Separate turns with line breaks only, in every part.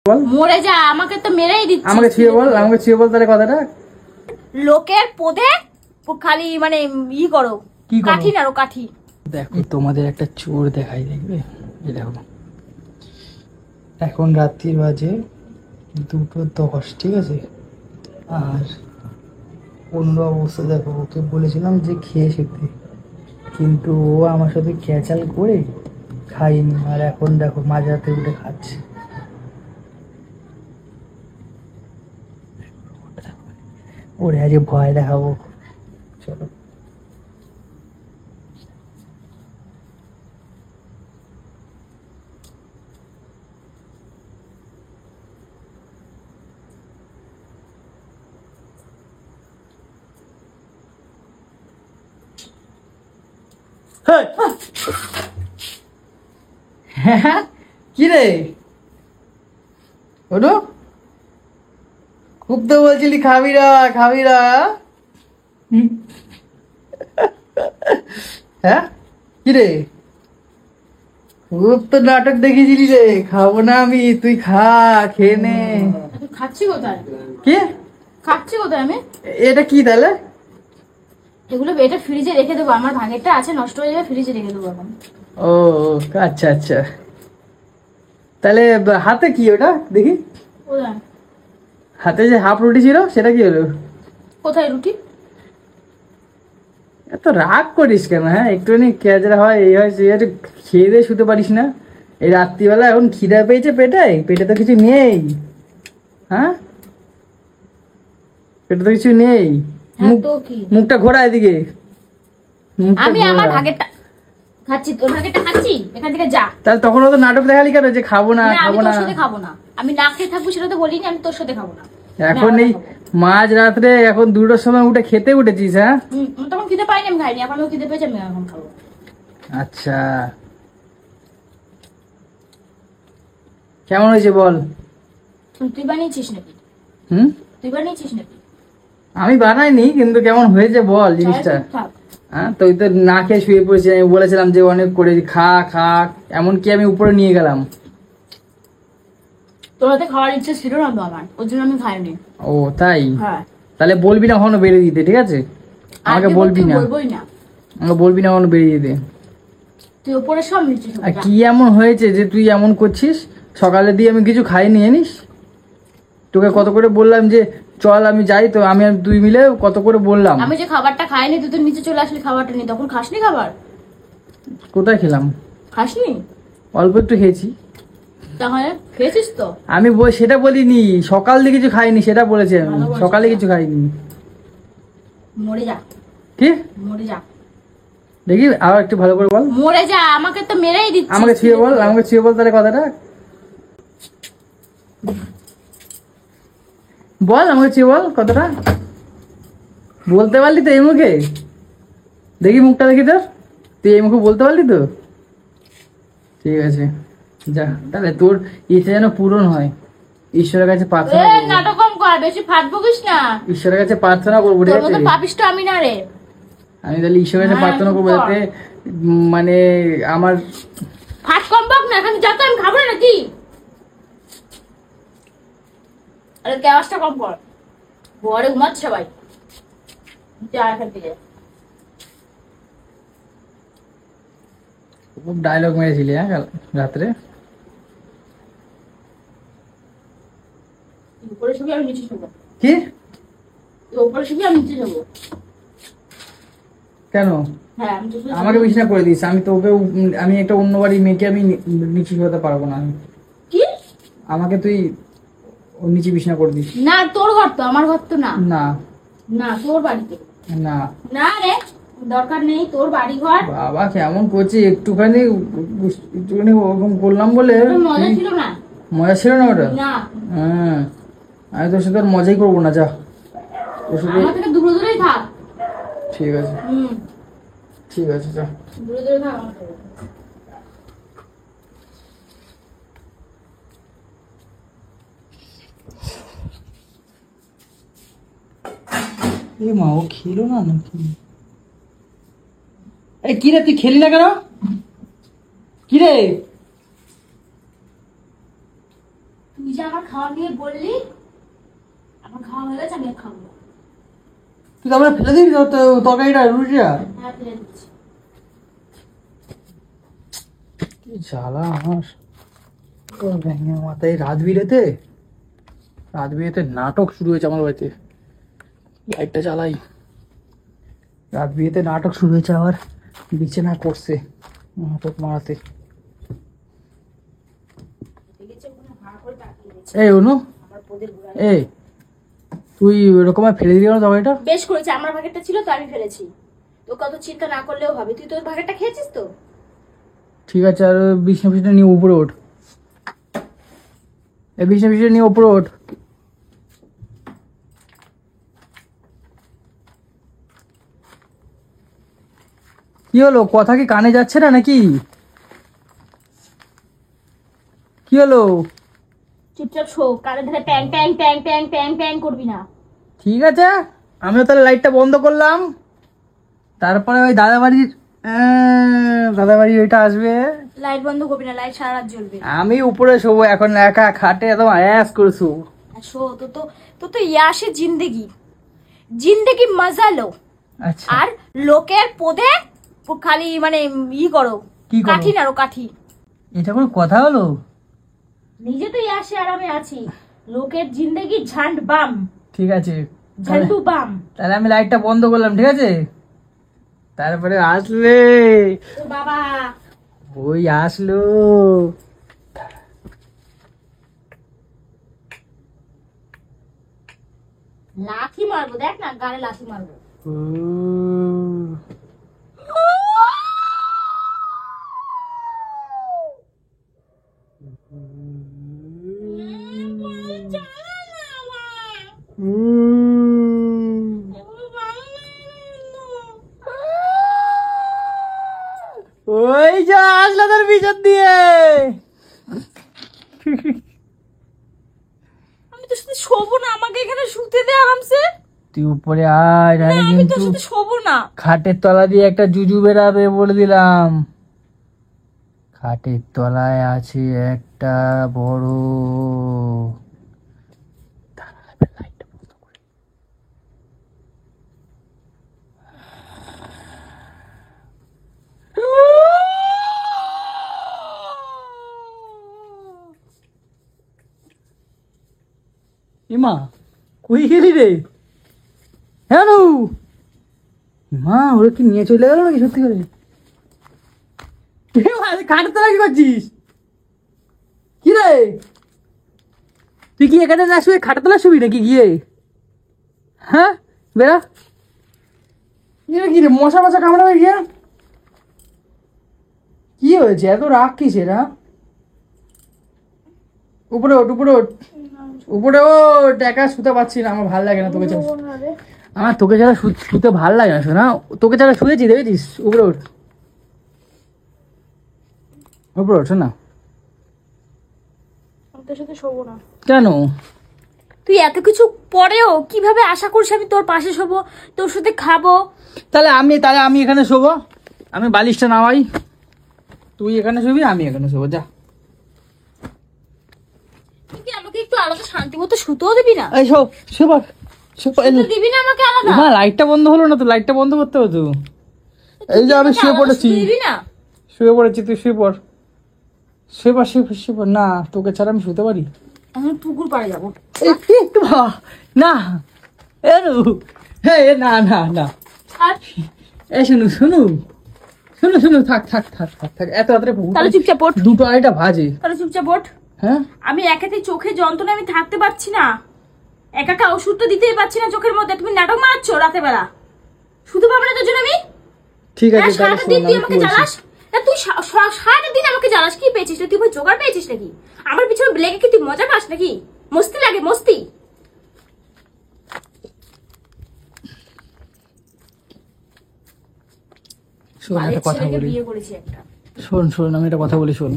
বল
মরে যা, আমাকে তো মেরেই দিচ্ছিস।
আমাকে ছুঁয়ে বল তাহলে কথাটা।
লোকের পদে খালি মানে করো,
কি করো?
কাঠি নাড়ো কাঠি।
দেখো তোমাদের একটা চোর দেখাই, দেখবে? এই দেখো, এখন রাত্রির বাজে 2:10, ঠিক আছে? আর অন্য অবস্থা দেখো, ওকে বলেছিলাম যে খেয়ে শিখতে, কিন্তু ও আমার সাথে ক্যাচাল করে খাইনি, আর এখন দেখো মাঝরাতে উঠে খাচ্ছে। ওরে আজ ভয় দেখাবো, চলো। হ্যাঁ, কি রে ওটো, খুব তো বলছিলি খাবিরা খাবিরা, হ্যাঁ কি রে, খুব তো নাটক দেখিয়েছিলি রে, খাবো না আমি, তুই খা, খেয়ে নে।
খাচ্ছি কোথায়?
কি
খাচ্ছি কোথায় আমি?
এটা কি তাহলে?
এগুলো এটা ফ্রিজে রেখে দেবো, আমার ভাগেরটা আছে, নষ্ট হয়ে যাবে, ফ্রিজে রেখে দেবো এখন।
ও আচ্ছা আচ্ছা, তাহলে হাতে কি ওটা দেখি?
কোথায়?
হাতে যে হাফ রুটি ছিল সেটা কি হলো?
কোথায় রুটি?
এত রাগ করিস কেন? হ্যাঁ, একটুখানি ক্যাজরা হয়, এই হয় সেই হয়, খেয়ে দিয়ে শুতে পারিস না? এই রাত্রিবেলা এখন খিদা পেয়েছে, পেটে তো কিছু নেই। হ্যাঁ, পেটে তো কিছু নেই।
হ্যাঁ তো কি?
মুখটা ঘোরা এদিকে, মুখটা
আমি আমার
ঘোরা।
ভাগেরটা খাচ্ছি, তোর ভাগেরটা খাচ্ছি, এখান থেকে যা।
তাহলে তখন তো নাটক দেখালি কেন যে খাবো না
না, আমি
খাবো
তোর
না?
সাথে খাবো না, আমি না খেয়ে থাকবো সেটা তো বলিনি, আমি তোর সাথে খাবো না।
এখন এই মাঝ রাত্রে এখন 2টার সময় উঠে খেতে উঠেছিস? হ্যাঁ,
তখন খিদে পাইনি, আমি খাইনি, এখন খিদে পেয়েছে, আমি এখন খাবো।
আচ্ছা, কেমন হয়েছে বল?
তুই বানিয়েছিস নাকি?
হুম,
তুই বানিয়েছিস নাকি?
আমি বানাইনি, কিন্তু কেমন হয়েছে বল জিনিসটা?
চুপ থাক।
হ্যাঁ, তুই তো না খেয়ে শুয়ে পড়েছিস, আমি বলেছিলাম যে অনেক করে খা খা, এমনকি আমি উপরে নিয়ে গেলাম।
তোর হাতে খাওয়ার ইচ্ছে ছিল না তো আমার, ওর জন্য আমি খাইনি।
ও তাই?
হ্যাঁ,
তাহলে বলবি না কখনো বেরিয়ে দিতে, ঠিক আছে? আমাকে
আজকে
বলবি না,
বলবোই না।
আমাকে বলবি না কখনো বেরিয়ে দিতে।
তুই ওপরে সব নিচ্ছিস।
আর কি এমন হয়েছে যে তুই এমন করছিস? সকালে দিয়ে আমি কিছু খাইনি জানিস? তোকে কত করে বললাম যে চল আমি যাই, তো আমি আর তুই মিলে কত করে বললাম।
আমি যে খাবারটা খাইনি, তুই তো নিচে চলে আসলি খাবারটা নিয়ে, তখন খাসনি খাবার?
কোথায় খেলাম?
খাসনি?
অল্প একটু খেয়েছি।
তাহলে খেয়েছিস তো?
আমি সেটা বলিনি, সকাল দিয়ে কিছু খাইনি সেটা বলেছি আমি,
ভালো বলছিস।
সকালে কিছু খাইনি।
মরে যা,
কি?
মরে যা,
দেখি আরো একটু ভালো করে বল।
মরে যা, আমাকে তো মেরেই দিচ্ছিস।
আমাকে ছুঁয়ে বল তাহলে কথাটা। বল, আমাকে ছুঁয়ে বল কথাটা। বলতে পারলি তো এই মুখে? দেখি মুখটা দেখি তোর, তুই এই মুখে বলতে পারলি তো? ঠিক আছে, যা তাহলে, তোর ইচ্ছে যেন পূরণ হয়। ঈশ্বরের কাছে প্রার্থনা করবো,
নাটক কম কর, বেশি ফাট বকিস না।
ঈশ্বরের কাছে প্রার্থনা করবো, ঠিক
তোর
আছে?
মতো পাপিষ্ট আমি না রে।
আমি তাহলে ঈশ্বরের কাছে
হ্যাঁ,
প্রার্থনা করবো
চুপ কর।
যাতে মানে আমার
ফাট কম বক না, এখন যা, তো আমি খাবো না নাকি? আরে গ্যাসটা কম কর, ঘরে ঘুমাচ্ছে সবাই, যা এখান থেকে।
খুব ডায়লগ মেরেছিলি হ্যাঁ কাল রাত্রে।
উপরে শুবি, আমি নিচে শুবো।
কি?
তুই উপরে শুবি, আমি নিচে শুবো।
কেন
হ্যাঁ, আমি তো শুবো।
আমাকে বিছানা করে দিস? আমি তোকে আমি একটা অন্য বাড়ির মেয়েকে আমি নিচে হতে পারবো না।
কি?
আমাকে তুই ওর নিচে বিছানা করে দিস।
না, তোর ঘর তো, আমার ঘর তো না।
না
না, তোর বাড়িতে।
না
না রে, দরকার নেই, তোর বাড়ি ঘর।
বাবা কেমন করছি, একটুখানি ওরকম করলাম বলে
মজা ছিল না।
মজা ছিল না ওটা?
না,
হ্যাঁ, আমি তোর সাথে আর মজাই করবো না, যা তোর সাথে।
আমার থেকে দূরে দূরেই থাক।
ঠিক আছে, ঠিক আছে, যা।
দূরে দূরে থাক আমার থেকে।
এ মা, ও খেলো না নাকি? এই কি রে, তুই খেলি না কেন? কি রে?
তুই যা আমার খাওয়া নিয়ে বললি, আমার খাওয়া হয়ে গেছে, আমি আর খাবো না।
তুই তারপরে ফেলে দিবি তরকারিটা, রুটিটা?
হ্যাঁ, ফেলে দিচ্ছি।
কি জ্বালা আমার ব্যাঙের মাথায়। রাত বিরেতে নাটক শুরু হয়েছে আমার বাড়িতে। লাইটটা জ্বালাই। রাত বিয়েতে নাটক শুরু হয়েছে আবার, বিছানা করছে নাটক মারাতে।
দেখেছে ওখানে হাঁ করে তাকিয়ে রয়েছে।
এই অনু,
আমার পোদের গোড়ায়।
এই তুই ওরকম ফেলে দিবি না তরকারিটা?
বেশ করেছে, আমার ভাগেরটা ছিল তো আমি ফেলেছি। তো কত চিন্তা না করলেও হবে, তুই তোর ভাগেরটা খেয়েছিস তো।
ঠিক আছে, আর বিছনা নিয়ে উপরে ওঠ। এই বিছনা নিয়ে উপরে ওঠ। কি হলো, কথা কি কানে যাচ্ছে না নাকি? কি হলো?
চুপচাপ শো, কানে ধরে ট্যাং ট্যাং ট্যাং ট্যাং ট্যাং ট্যাং করবি না।
ঠিক আছে, আমিও তাহলে লাইটটা বন্ধ করলাম। তারপরে ওই দাদাবাড়ি ওইটা আসবে।
লাইট বন্ধ করবি না, লাইট সারা রাত জ্বলবে।
আমি উপরে শোবো এখন একা খাটে, একদম অ্যাস করে শোবো।
আর শো, তো ইয়াসে জিন্দেগি মজা লো।
আচ্ছা,
আর লোকের পদে খালি মানে করো,
কি করো?
কাঠি নাড়ো কাঠি।
এটা কোনো কথা হলো?
নিজে তো ইয়াসে আরামে আছি, লোকের জিন্দেগি ঝান্ড বাম,
ঠিক আছে,
ঝান্ডু বাম।
তাহলে আমি লাইটটা বন্ধ করলাম, ঠিক আছে? তারপরে আসলে
ও বাবা,
ওই আসলো।
লাথি মারবো, দেখ না গালে লাথি মারবো।
ওই যে আসলো তোর পিছন দিয়ে।
আমি তো সাথে শোবো না, আমাকে এখানে শুতে দে আরামসে।
তুই উপরে আয়,
না,
নাহলে
আমি তোর
কিন্তু
সাথে শোবো না।
খাটের তলা দিয়ে একটা জুজু বেরাবে বলে দিলাম। খাটের তলায় আছে একটা বড়। লাইটটা বন্ধ করে। ইমা, কই গেলি রে? হ্যালো মা, ওরা কি নিয়ে চলে গেল নাকি সত্যি করে? খাটের তলা কি করছিস? কি রে, তুই কি এখানে না শুয়ে খাটের তলা শুবি নাকি গিয়ে? হ্যাঁ, বেরা। কি রে, মশা মশা কামড়াবে গিয়ে? কি হয়েছে, এত রাগ কিসের? উপরে ওঠ, উপরে ওঠ, উপরে ওঠ। একা শুতে পারছি না, আমার ভালো লাগে না তোকে ছাড়া। আমার তোকে ছাড়া শুতে ভাল লাগে না, শোনা। তোকে ছাড়া শুয়েছি দেখেছিস? উপরে ওঠ, উপরে ওঠ না।
আমি তোর সাথে শোবো না।
কেন?
তুই এত কিছু পরেও কিভাবে আশা করছিস আমি তোর পাশে শোবো, তোর সাথে খাবো?
তাহলে আমি এখানে শোবো। আমি বালিশটা নামাই, তুই এখানে শুবি, আমি এখানে শোবো। যা।
তুই কি আমাকে একটু আলাদা শান্তি মতো শুতেও দিবি না?
এই শোপ, শুবার।
শুতে দিবি না আমাকে আলাদা?
মা, লাইটটা বন্ধ হলো না তো, লাইটটা বন্ধ করতে হতো। এই যে আমি শুয়ে পড়েছি,
শুতে দিবি না?
শুয়ে পড়েছি, তুই শুয়ে পড়। শুয়ে পড়, শুয়ে পড়। না, তোকে ছাড়া আমি শুতে পারি?
আমি পুকুর পাড়ে যাবো।
একটু না, না না না।
আর
এই শুনু, থাক। এত রাত্রে
তাহলে চুপচাপ ওঠ।
2-2:30 বাজে।
তাহলে চুপচাপ ওঠ।
হ্যাঁ,
আমি একাতে চোখে যন্ত্রণা আমি থাকতে পারছি না, একা ওষুধ তো দিতেই পারছি না চোখের মধ্যে। তুমি নাটক মারছো রাতে বেলা, শুধু পাবো না তোর জন্য আমি।
ঠিক আছে,
হ্যাঁ, সারাটা দিন তুই আমাকে জ্বালাস। তুই সারাটা দিন আমাকে জ্বালাস, কি পেয়েছিস? তুই ভাই জোগাড় পেয়েছিস নাকি? আমার পিছনে লেগে কি তুই মজা পাস নাকি? মস্তি লাগে, মস্তি।
শোন, একটা কথা বলি।
বিয়ে করেছি একটা।
শোন, আমি একটা কথা বলি, শোন।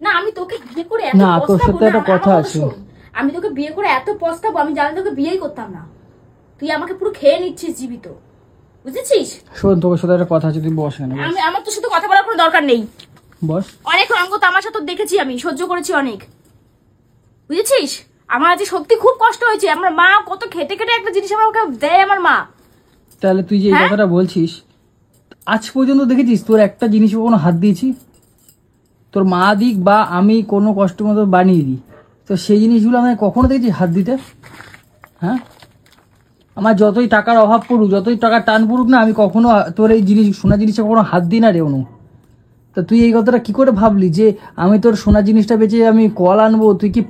না, আমি তোকে বিয়ে করে এত
না, তোর
পস্তাবো
সাথে
না,
একটা কথা
আমার
আছে।
শোন। আমি তোকে বিয়ে করে এত পস্তাবো, আমি জানি তোকে বিয়েই করতাম না। তুই আমাকে পুরো খেয়ে নিচ্ছিস জীবিত, বুঝেছিস?
শোন, তোর সাথে একটা কথা আছে, তুই বস এখানে, বস।
আমার তোর সাথে কথা বলার কোনো দরকার নেই।
বস।
অনেক রঙ্গ তামাশা তো দেখেছি, আমি সহ্য করেছি অনেক। বুঝেছিস? আমার আজ সত্যি খুব কষ্ট হয়েছে। আমার মা কত খেটে খেটে একটা জিনিস আমাকে দেয় আমার মা।
তাহলে তুই যে এই কথাটা বলছিস, আজ পর্যন্ত দেখেছিস তোর একটা জিনিস কোনো হাত দিয়েছি? তোর মা দিক বা আমি কোনো কষ্ট মতো বানিয়ে দিই, তো সেই জিনিসগুলো আমি কখনো দেখেছি হাত দিতে? হ্যাঁ, আমার যতই টাকার অভাব পড়ুক, যতই টাকার টান পড়ুক না, আমি কখনো তোর এই জিনিস সোনা জিনিসটা কখনো হাত দিই না রে অনু। তা তুই এই কথাটা কি করে ভাবলি যে আমি তোর সোনা জিনিসটা বেচে আমি কল আনবো? তুই কি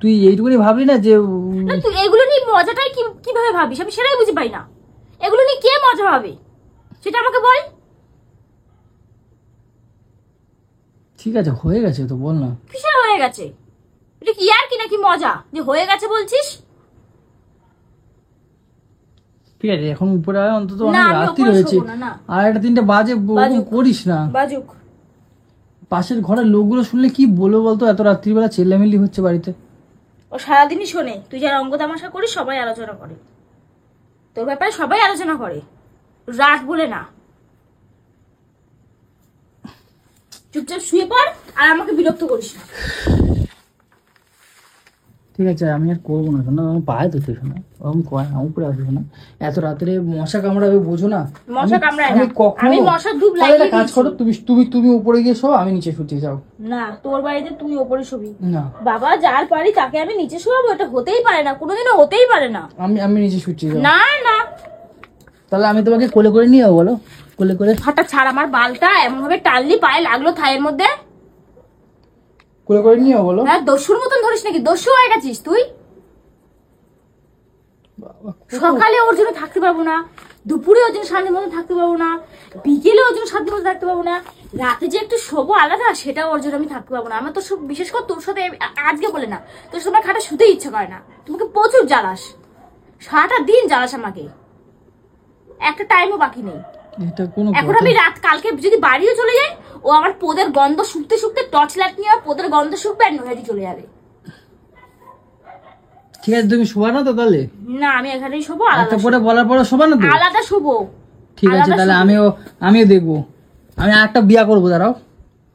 তুই এইটুকুনি ভাবলি না যে
না, তুই এগুলো নিয়ে মজাটাই কিভাবে ভাবিস? আমি সেটাই বুঝি পাই না। এগুলো নিয়ে কে মজা ভাবে সেটা আমাকে বল।
ঠিক আছে, হয়ে গেছে তো, বল না।
কিসের হয়ে গেছে? এটা কি আর কি নাকি মজা যে হয়ে গেছে বলছিস?
ঠিক আছে, এখন উপরে আয়, অন্তত
না,
অনেক
আমি
রাত্রি
ওপরে
হয়েছে,
শোবো না, না।
আর একটা 3টে বাজে, ওরকম করিস না।
বাজুক।
পাশের ঘরের লোকগুলো শুনলে কি বলবো বলতো? এত রাত্রিবেলা চেল্লামিল্লি হচ্ছে বাড়িতে।
ও সারাদিনই শোনে তুই যারা অঙ্গ তামাশা করিস, সবাই আলোচনা করে তোর ব্যাপারে, সবাই আলোচনা করে, রাত বলে না। চুপচাপ শুয়ে পড় আর আমাকে বিরক্ত করিস না।
ঠিক আছে, আমি আর করবো না, শোনা আমি পায়ে ধরতে, শোনা ওরকম কয় না, উপরে আসবো না। এত রাত্রে মশা কামড়াবে, বোঝো না?
মশা কামড়ায় না,
আমি কখনো
আমি মশার ধূপ
তাহলে একটা
লাগিয়ে
কাজ
দিয়েছি।
করো, তুমি উপরে গিয়ে শো, আমি নিচে শুতে যাও।
না, তোর বাড়িতে তুই ওপরে শুবি।
না,
বাবা যার পারি তাকে আমি নিচে শোয়াবো? এটা হতেই পারে না, কোনোদিনও হতেই পারে না।
আমি নিচে শুতে যাও।
না না,
তাহলে আমি তোমাকে কোলে করে নিয়ে যাবো, বলো? কোলে করে,
হাতটা ছাড়, আমার বালটা এমন ভাবে টানলি পায়ে লাগলো থায়ের মধ্যে।
কোলে করে নিয়ে যাবো, বলো?
হ্যাঁ, দস্যুর মতন ধরিস নাকি? দস্যু হয়ে গেছিস তুই। সকালে ওর জন্য থাকতে পারবো না, দুপুরে ওর জন্য শান্তির মতো থাকতে পারবো না, বিকেলে ওর জন্য শান্তির মতো থাকতে পারবো না, রাতে যে একটু শোবো আলাদা, সেটা ওর জন্য আমি থাকতে পারবো না। আমার তো বিশেষ করে তোর সাথে আজকে বলে না, তোর সাথে আমার খাটে শুতে ইচ্ছা করে না। তোমাকে প্রচুর জ্বালাস, সারাটা দিন জ্বালাস আমাকে, একটা টাইমও বাকি নেই।
এটা কোনো
এখন আমি রাত, কালকে যদি বাড়িও চলে যাই, ও আমার পোদের গন্ধ শুকতে শুকতে টর্চ লাইট নিয়ে আমার পোদের গন্ধ শুকবে আর নৈহাটি চলে যাবে।
ঠিক আছে, তুমি শোবা না তো তাহলে?
না, আমি এখানেই শোবো,
একটা
আলাদা
পরে বলার পরে শোবা না তো?
আলাদা শোবো।
ঠিক আছে, তাহলে আমিও দেখবো। আমি একটা বিয়া করবো, দাঁড়াও,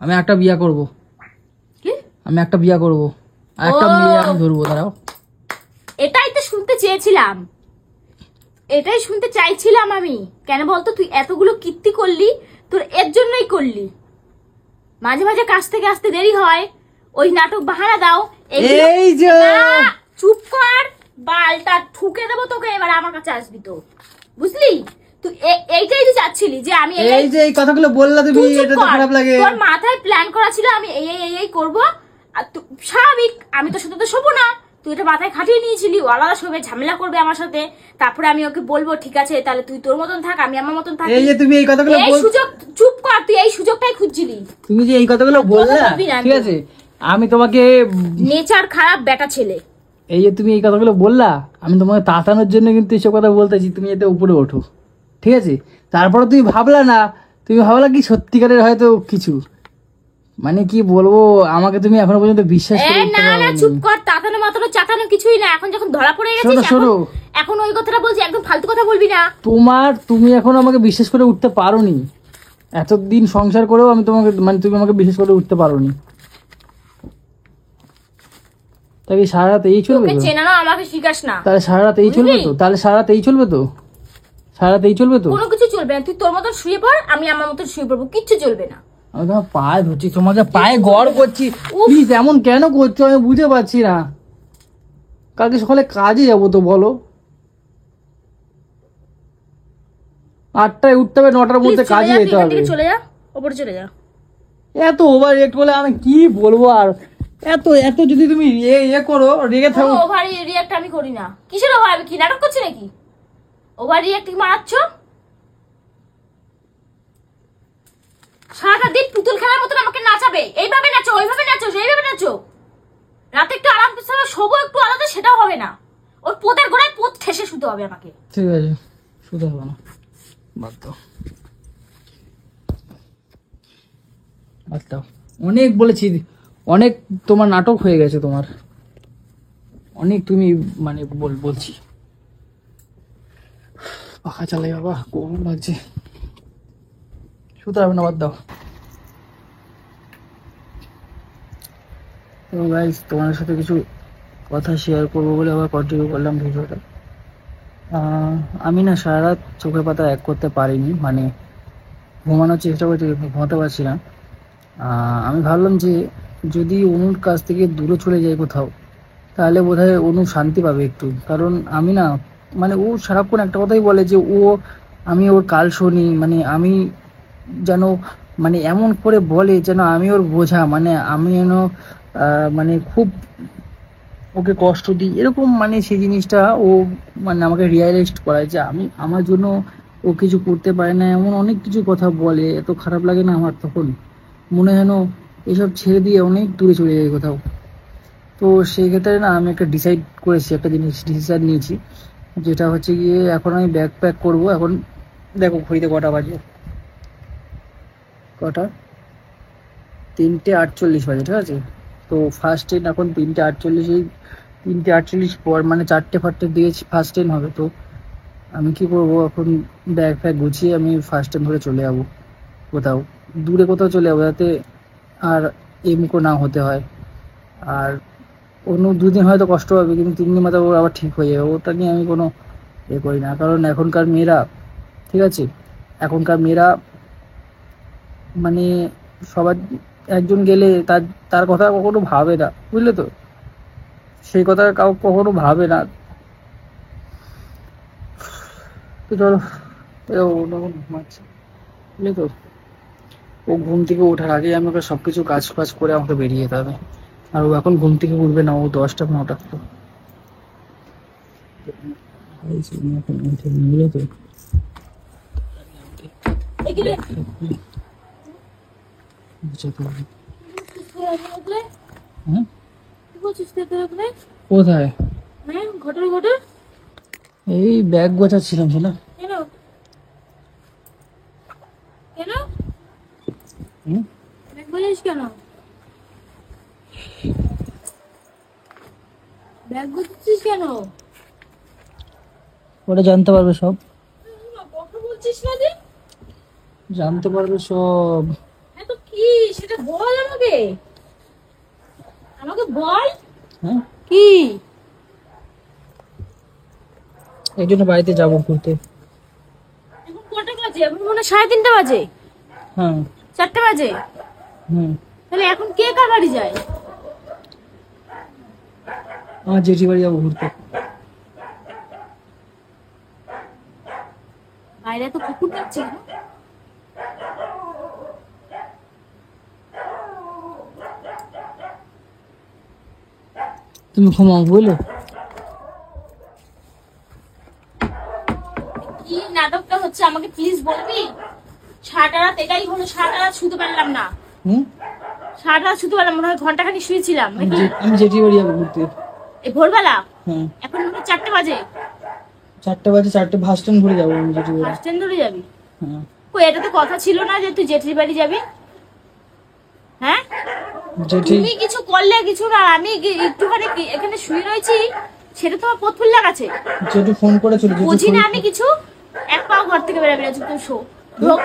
আমি একটা বিয়া করবো।
কি?
আমি একটা বিয়া করবো, আর একটা মেয়ে আমি ধরবো, দাঁড়াও।
এটাই তো শুনতে চেয়েছিলাম, এটাই শুনতে চাইছিলাম আমি। কেন বলতো? তুই এতগুলো কীর্তি করলি, তোর এর জন্যই করলি। মাঝে মাঝে কাজ থেকে আসতে দেরি হয়, ওই নাটক বাহানা দাও।
এই যে
না, চুপ কর, বালটা ঠুকে দেবো তোকে। এবার আমার কাছে আসবি তো, বুঝলি? তুই এইটাই তো চাচ্ছিলি যে আমি
এই যে এই কথাগুলো বললা তুমি,
তুই চুপ
এটা তো
কর।
খারাপ লাগে।
তোর মাথায় প্ল্যান করা ছিল আমি এই করবো, আর স্বাভাবিক আমি তোর সাথে তো শোবো না। তুই এটা মাথায় খাটিয়ে নিয়েছিলি, ও আলাদা শোবে, ঝামেলা করবে আমার সাথে। তারপরে আমি ওকে বলবো ঠিক আছে তাহলে তুই তোর মতন থাক, আমি আমার মতন থাকি।
এই যে তুমি এই কথাগুলো
এই সুযোগ, চুপ কর, তুই এই সুযোগটাই খুঁজছিলি।
তুমি যে এই কথাগুলো বললা, ঠিক আছে, আমি তোমাকে
নেচার খারাপ বেটা ছেলে।
এই যে তুমি এই কথাগুলো বললা, আমি তোমাকে তাতানোর জন্য কিন্তু এসব কথা বলতেছি, তুমি এতে উপরে ওঠো, ঠিক আছে? তারপরে তুমি ভাবলা না, তুমি ভাবলা কি সত্যিকারের হয়তো কিছু, মানে কি বলবো, আমাকে তুমি এখনো পর্যন্ত বিশ্বাস করে উঠতে
না না,
পারোনি।
চুপ কর, তাতানো মাতানো চাতানো কিছুই না। এখন যখন ধরা পড়ে গেছিস,
শোনো,
এখন ওই কথাটা বলছি, একদম ফালতু কথা বলবি না।
তুমি এখন আমাকে বিশ্বাস করে উঠতে পারোনি। এতদিন সংসার করেও আমি তোমাকে, মানে তুমি আমাকে বিশ্বাস করে উঠতে পারোনি। তাই কি সারা রাত এই চলবে
তোকে
তো?
চেনানো আমাকে শিখাস না।
তাহলে সারা রাত এই চলবে তো? তাহলে সারা রাত এই চলবে তো? সারা রাত এই চলবে তো?
কোনো কিছু চলবে না, তুই তোর মতন শুয়ে পড়, আমি আমার মতন শুয়ে পড়বো, কিচ্ছু চলবে না।
আমি তোমার পায়ে ধরছি, তোমাকে পায়ে গড় করছি,
উফ।
প্লিজ এমন কেন করছো আমি বুঝতে পারছি না। কালকে সকালে কাজে যাবো তো, বলো? 8টায় উঠতে হবে, 9টার মধ্যে
Please চলে
কাজে
যা, তুই
যেতে
এখান
হবে।
থেকে চলে যা, ওপরে চলে যা।
এত ওভার রিয়েক্ট বলে আমি কি বলবো আর? এত এত যদি তুমি করো, রেগে থাকো।
ওভার রিয়াক্ট আমি করি না। কিসের ওভার? আমি কি নাটক করছি নাকি? ওভার রিয়াক্ট মারাচ্ছ? সারাটা দিন পুতুল খেলার মতন আমাকে নাচাবে। এইভাবে নাচো, ওইভাবে নাচো, সেইভাবে নাচো। রাতে একটু আরাম করে শোবো, একটু আলাদা, সেটাও হবে না। ওর পোতের গোড়ায় পোত ঠেসে শুতে হবে আমাকে।
ঠিক আছে, শুধু হবে না, বাদ দাও, বাদ দাও। অনেক বলেছি, অনেক তোমার নাটক হয়ে গেছে, তোমার অনেক, তুমি মানে বলছি। পাখা চালাই বাবা, গরম লাগছে, শুতে হবে না, বাদ দাও। তো গাইস তোমাদের সাথে কিছু কথা শেয়ার করবো বলে আবার কন্টিনিউ করলাম ভিডিওটা। আমি না সারা রাত চোখের পাতা এক করতে পারিনি, মানে ঘুমানোর চেষ্টা করছি কিন্তু ঘুমাতে পারছি না। আমি ভাবলাম যে যদি অনুর কাছ থেকে দূরে চলে যাই কোথাও, তাহলে বোধহয় অনু শান্তি পাবে একটু। কারণ আমি না, মানে ও সারাক্ষণ একটা কথাই বলে যে আমি ওর কাল শুনি, মানে আমি যেন, মানে এমন করে বলে যেন আমি ওর বোঝা, মানে আমি যেন মানে খুব ওকে কষ্ট দিই এরকম, মানে সেই জিনিসটা ও মানে আমাকে রিয়ালাইজ করায় যে আমি আমার জন্য ও কিছু করতে পারে না, এমন অনেক কিছু কথা বলে। এত খারাপ লাগে না আমার, তখন মনে হয় যেন এসব ছেড়ে দিয়ে অনেক দূরে চলে যায় কোথাও। তো সেই ক্ষেত্রে না আমি একটা ডিসাইড করেছি, একটা জিনিস ডিসিশন নিয়েছি, যেটা হচ্ছে গিয়ে এখন আমি ব্যাগ প্যাক করবো। এখন দেখো ঘড়িতে কটা বাজে, কটা 3:48 বাজে, ঠিক আছে। তো ফার্স্ট ট্রেন এখন 3:48, এই 3:48 পর মানে 4টে দিয়ে ফার্স্ট ট্রেন হবে। তো আমি কি করবো এখন, ব্যাগ ফ্যাগ গুছিয়ে আমি ফার্স্ট ট্রেন ধরে চলে যাবো কোথাও, দূরে কোথাও চলে যাবো, যাতে আর এমকো না হতে হয়। আর অন্য 2 দিন হয়তো কষ্ট হবে, কিন্তু 3 দিন মাথা ওর আবার ঠিক হয়ে যাবে, ওটা নিয়ে আমি কোনো করি না। কারণ এখনকার মেয়েরা, ঠিক আছে, এখনকার মেয়েরা মানে সবার একজন গেলে তার তার কথা কখনো ভাবে না, বুঝলে তো, সেই কথা কখনো ভাবে না। তো চলো, ও তখন ঘুমাচ্ছে, বুঝলে তো। ও ঘুম থেকে ওঠার আগে আমি ওকে সবকিছু কাজ ফাজ করে আমাকে বেরিয়ে যেতে হবে। আর ও এখন ঘুম থেকে উঠবে না, ও 10টা 9টা তো। বুঝলে তো। হ্যাঁ কোথায়?
ঘটনা ঘটে
এই ব্যাগ গোছাচ্ছিলাম শোনা।
কেন কেন
হুম?
ব্যাগ বলিস কেন? ব্যাগ গুছিস কেন?
ওরা জানতে পারবে সব,
কথা বলছিস না যে?
জানতে পারবে সব।
হ্যাঁ তো কি সেটা বল আমাকে, আমাকে বল।
হ্যাঁ,
কি
এই জন্য বাড়িতে যাবো ঘুরতে।
এখন কটা বাজে? এখন মনে হয় 3:30 বাজে,
হ্যাঁ।
4টে বাজে।
হুম।
তাহলে এখন কে কার বাড়ি যায়?
আমার জেঠি বাড়ি যাবো ঘুরতে।
বাইরে তো কুকুর ডাকছে কেন?
তুমি ঘুমাও বুঝলে।
কি নাটকটা হচ্ছে আমাকে প্লিজ বলবি? সারাটা রাত এটাই হলো, সারাটা রাত শুতে পারলাম না,
হুম।
সারাটা রাত শুতে পারলাম, মনে হয় ঘন্টাখানি শুয়েছিলাম নাকি।
আমি জেঠি বাড়ি যাবো ঘুরতে।
এই ভোরবেলা?
হ্যাঁ।
এখন মনে হয় 4টে বাজে।
4টে বাজে, 4টে বাস স্ট্যান্ড ঘুরে যাবো আমি জেঠি বাড়ি।
বাস স্ট্যান্ড ধরে যাবি?
হ্যাঁ।
ও এটা তো কথা ছিল না যে তুই জেঠির বাড়ি যাবি। হ্যাঁ,
জেঠি
তুমি কিছু করলে কিছু না, আমি একটুখানি এখানে শুয়ে রয়েছি, সেটা তোমার পথফুল লাগাছে।
জেঠু ফোন করেছিল, জেঠু
বুঝি না আমি কিছু, এক পাও ঘর থেকে বেরাবি না, তুমি শো ঢোক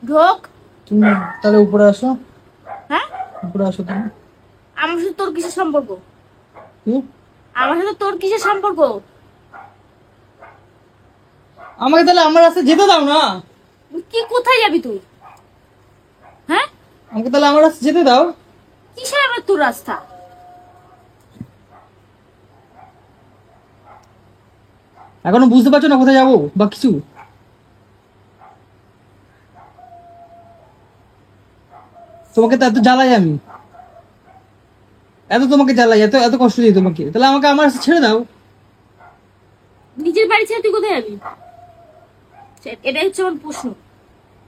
ঢোক।
তুমি তাহলে উপরে আসো,
হ্যাঁ,
উপরে আসো তুমি।
আমার সাথে তোর কিসের সম্পর্ক?
কি?
আমার সাথে তোর কিসের সম্পর্ক?
আমাকে তাহলে আমার রাস্তায় যেতে দাও না।
কি কোথায় যাবি তুই? হ্যাঁ,
আমাকে তাহলে আমার রাস্তায় যেতে দাও।
কিসের আবার তোর রাস্তা?
এখনো বুঝতে পারছো না কোথায় যাবো বা কিছু? তোমাকে তো এত জ্বালাই আমি, এত তোমাকে জ্বালাই, এত এত কষ্ট দিই তোমাকে, তাহলে আমাকে আমার রাস্তা ছেড়ে দাও।
নিজের বাড়ি ছেড়ে তুই কোথায় যাবি? এটাই হচ্ছে আমার প্রশ্ন।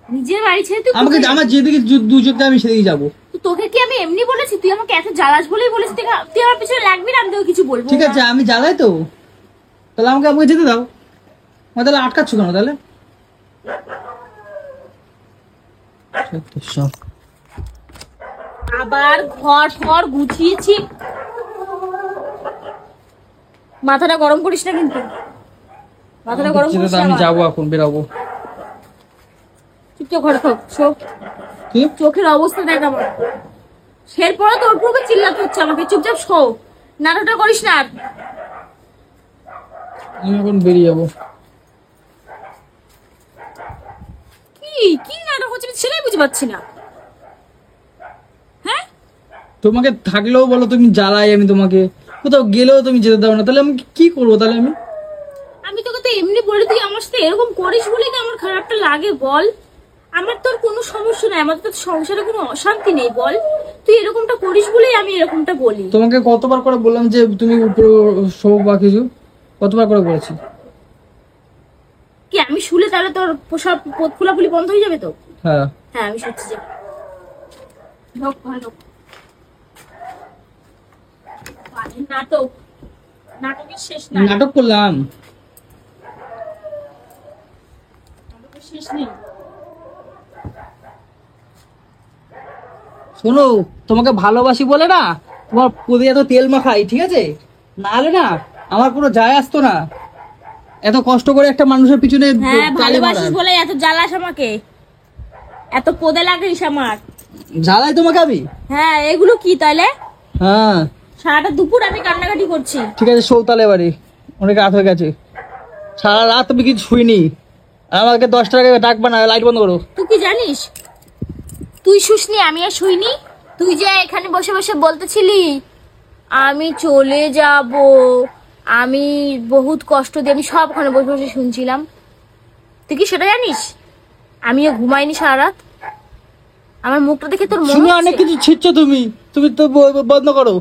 নিজের বাড়ি ছেড়ে তুই
আমাকে
কোথায় যাবি?
আমার যেদিকে দু চোখ দেয় আমি সেদিকে যাবো।
তো তোকে কি আমি এমনি বলেছি? তুই আমাকে এত জ্বালাস বলেই বলেছিস, তুই আমার পিছনে লাগবি না, আমি তোকে কিছু বলবো
ঠিক
না।
আছে, আমি জ্বালাই তো, তাহলে আমাকে আমাকে যেতে দাও। আমার তাহলে আটকাচ্ছ কেন তাহলে? সব
আবার ঘর ফর গুছিয়েছি, মাথাটা গরম করিস না কিন্তু, মাথাটা গরম করিস না।
আমি
আমার।
যাবো, এখন বেরাবো।
চুপচাপ ঘরে থাক, শোক
কি?
চোখের অবস্থা দেখ আমার, এরপরে তোর পুরো চিল্লাতে হচ্ছে আমাকে, চুপচাপ শো, নাটকটা করিস না আর।
আমি এখন বেরিয়ে যাবো।
কি কি নাটক হচ্ছে আমি সেটাই বুঝতে পারছি না। হ্যাঁ,
তোমাকে থাকলেও বলো তুমি জ্বালাই, আমি তোমাকে কোথাও গেলেও তুমি যেতে দাও না, তাহলে আমি কি করবো তাহলে?
আমি তোকে তো এমনি বলে, তুই আমার সাথে এরকম করিস বলে কি আমার খারাপটা লাগে বল? আমার তোর কোনো সমস্যা নাই, আমার তো সংসারে কোনো অশান্তি নেই বল, তুই এরকমটা করিস বলেই আমি এরকমটা বলি।
তোমাকে কতবার করে বললাম যে তুমি উপরে শো বা কিছু, কতবার করে বলেছি?
কি আমি শুলে তাহলে তোর সব পথ খোলাখুলি বন্ধ হয়ে যাবে তো?
হ্যাঁ
হ্যাঁ আমি শুচ্ছি, যে ঢোক ঘরে ঢোক। বাজে নাটক, নাটকের শেষ নাই,
নাটক করলাম।
নাটকের শেষ নেই।
শোনো, তোমাকে ভালোবাসি বলে না তোমার পদে এত তেল মাখাই, ঠিক আছে? নাহলে না আমার কোনো যায় আসতো না এত কষ্ট করে একটা মানুষের পিছনে
হ্যাঁ
তালি মারা।
ভালোবাসিস বলে এত জ্বালাস আমাকে, এত পদে লাগিস আমার।
জ্বালাই তোমাকে আমি?
হ্যাঁ এগুলো কি তাহলে?
হ্যাঁ
সারাটা দুপুর আমি কান্নাকাটি করছি।
ঠিক আছে, সৌতালে বাড়ি, অনেক রাত হয়ে গেছে, সারা রাত তুমি কিছু শুইনি। আমাকে 10টার আগে ডাকবা না, লাইট বন্ধ করো।
তুই কি জানিস, তুই শুসনি আমি আর শুইনি? তুই যে এখানে বসে বসে বলতেছিলি আমি চলে যাব, আমি বহুত কষ্ট দিয়ে, আমি সবখানে বসে বসে শুনছিলাম। তুই কি সেটা জানিস? আমিও ঘুমাইনি সারা রাত। আমার মুখটা দেখে তোর মনে
শুনে অনেক
হচ্ছে
কিছু ছিচ্ছ তুমি, তুমি তো বন্ধ করো।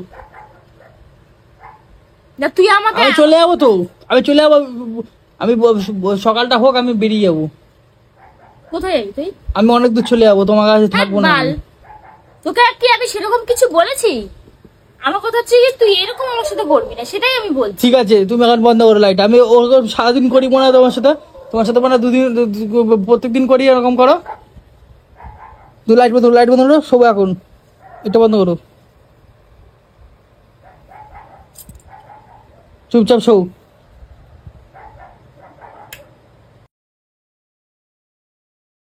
না তুই আমাকে
আমি চলে যাবো তো, আমি চলে যাবো, আমি সকালটা হোক আমি বেরিয়ে যাবো।
কোথায় যাবি তুই?
আমি অনেক দূর চলে যাবো, তোমার কাছে থাকবো না।
বাল, তোকে কি আমি সেরকম কিছু বলেছি? আমার কথা হচ্ছে কি তুই এরকম আমার সাথে করবি না, সেটাই আমি বলছি।
ঠিক আছে, তুমি এখন বন্ধ করো লাইট। আমি ওরকম সারাদিন করি মনে হয় তোমার সাথে, তোমার সাথে মানে প্রত্যেকদিন করি এরকম করো। লাইট বন্ধ, লাইট বন্ধ করো, সব এখন এটা বন্ধ করো, চুপচাপ শো।